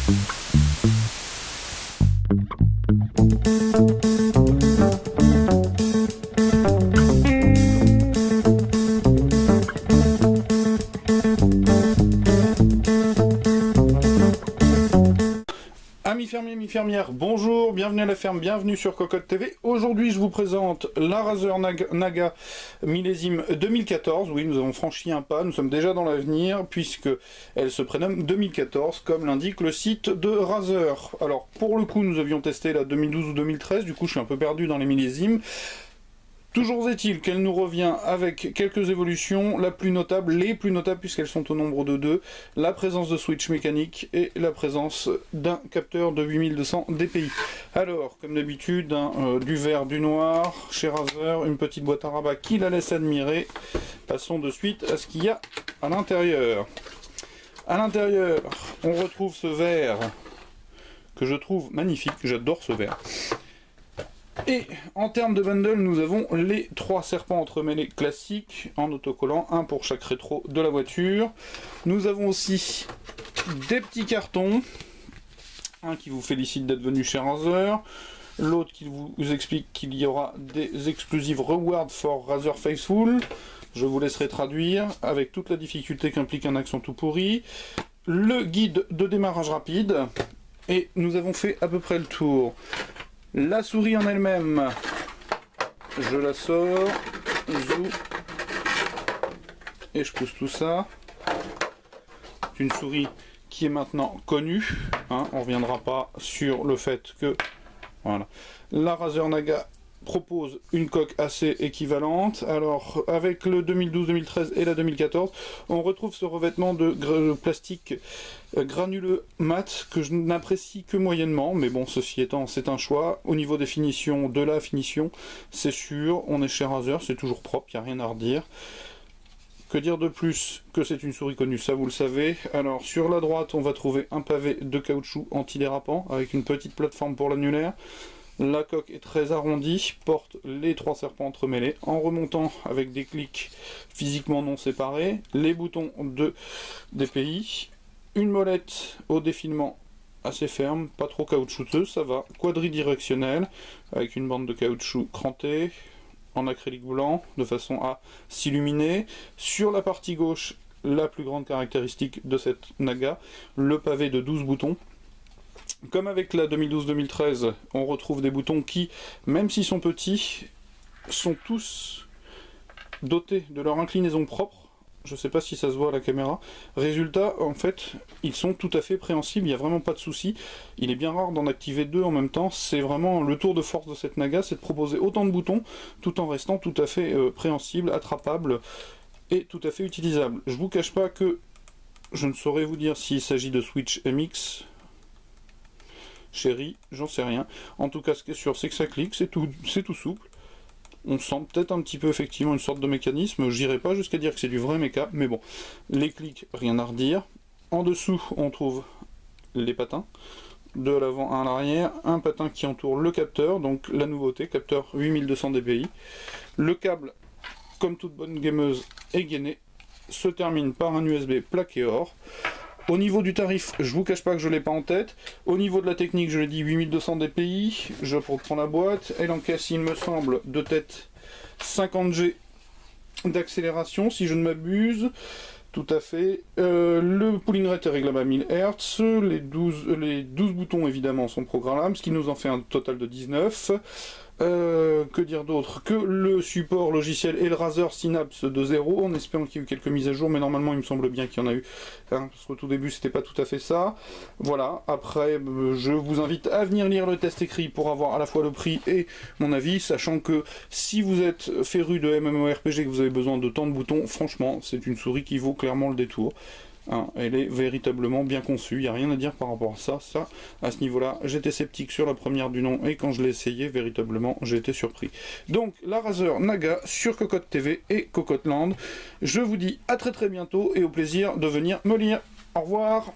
Amis fermiers, amis fermières, bonjour, bienvenue à la ferme, bienvenue sur Cocotte TV. Aujourd'hui, je vous présente la Razer Naga millésime 2014. Oui, nous avons franchi un pas, nous sommes déjà dans l'avenir, puisque elle se prénomme 2014, comme l'indique le site de Razer. Alors, pour le coup, nous avions testé la 2012 ou 2013, du coup, je suis un peu perdu dans les millésimes. Toujours est-il qu'elle nous revient avec quelques évolutions, la plus notable, les plus notables puisqu'elles sont au nombre de 2, la présence de switch mécanique et la présence d'un capteur de 8200 dpi. Alors, comme d'habitude, du vert, du noir, chez Razer, une petite boîte à rabat qui la laisse admirer. Passons de suite à ce qu'il y a à l'intérieur. À l'intérieur, on retrouve ce verre que je trouve magnifique, j'adore ce verre. Et en termes de bundle, nous avons les 3 serpents entremêlés classiques en autocollant, un pour chaque rétro de la voiture. Nous avons aussi des petits cartons, un qui vous félicite d'être venu chez Razer, l'autre qui vous explique qu'il y aura des exclusives rewards for Razer Faithful. Je vous laisserai traduire avec toute la difficulté qu'implique un accent tout pourri. Le guide de démarrage rapide. Et nous avons fait à peu près le tour. La souris en elle-même, je la sors, zou, et je pousse tout ça. C'est une souris qui est maintenant connue, hein, on ne reviendra pas sur le fait que voilà. La Razer Naga propose une coque assez équivalente. Alors avec le 2012-2013 et la 2014, on retrouve ce revêtement de plastique granuleux mat que je n'apprécie que moyennement, mais bon, ceci étant, c'est un choix. Au niveau des finitions, de la finition, c'est sûr, on est chez Razer, c'est toujours propre, il n'y a rien à redire. Que dire de plus que c'est une souris connue, ça vous le savez. Alors sur la droite, on va trouver un pavé de caoutchouc antidérapant avec une petite plateforme pour l'annulaire. La coque est très arrondie, porte les 3 serpents entremêlés en remontant avec des clics physiquement non séparés, les boutons de DPI, une molette au défilement assez ferme, pas trop caoutchouteuse, ça va, quadridirectionnel avec une bande de caoutchouc crantée en acrylique blanc de façon à s'illuminer. Sur la partie gauche, la plus grande caractéristique de cette Naga, le pavé de 12 boutons. Comme avec la 2012-2013, on retrouve des boutons qui, même s'ils sont petits, sont tous dotés de leur inclinaison propre. Je ne sais pas si ça se voit à la caméra. Résultat, en fait, ils sont tout à fait préhensibles, il n'y a vraiment pas de souci. Il est bien rare d'en activer 2 en même temps. C'est vraiment le tour de force de cette Naga, c'est de proposer autant de boutons, tout en restant tout à fait préhensible, attrapable et tout à fait utilisable. Je ne vous cache pas que je ne saurais vous dire s'il s'agit de Switch MX, Chérie, j'en sais rien. En tout cas, ce qui est sûr, c'est que ça clique, c'est tout souple. On sent peut-être un petit peu effectivement une sorte de mécanisme. J'irai pas jusqu'à dire que c'est du vrai méca, mais bon, les clics, rien à redire. En dessous, on trouve les patins, de l'avant à l'arrière, un patin qui entoure le capteur, donc la nouveauté, capteur 8200 dpi. Le câble, comme toute bonne gameuse, est gainé, se termine par un USB plaqué or. Au niveau du tarif, je vous cache pas que je l'ai pas en tête. Au niveau de la technique, je l'ai dit 8200 dpi. Je reprends la boîte. Elle encaisse, il me semble, de tête 50G d'accélération, si je ne m'abuse. Tout à fait. Le pooling rate est réglable à 1000 Hz. Les 12 boutons, évidemment, sont programmables, ce qui nous en fait un total de 19. Que dire d'autre? Que le support logiciel et le Razer Synapse de 0, en espérant qu'il y ait eu quelques mises à jour, mais normalement il me semble bien qu'il y en a eu, hein, parce qu'au tout début c'était pas tout à fait ça. Voilà, après je vous invite à venir lire le test écrit pour avoir à la fois le prix et mon avis, sachant que si vous êtes féru de MMORPG et que vous avez besoin de tant de boutons, franchement c'est une souris qui vaut clairement le détour. Hein, elle est véritablement bien conçue, il n'y a rien à dire par rapport à ça. À ce niveau-là, j'étais sceptique sur la première du nom, et quand je l'ai essayé, véritablement, j'ai été surpris. Donc, la Razer Naga sur Cocotte TV et Cocotte Land. Je vous dis à très très bientôt, et au plaisir de venir me lire. Au revoir.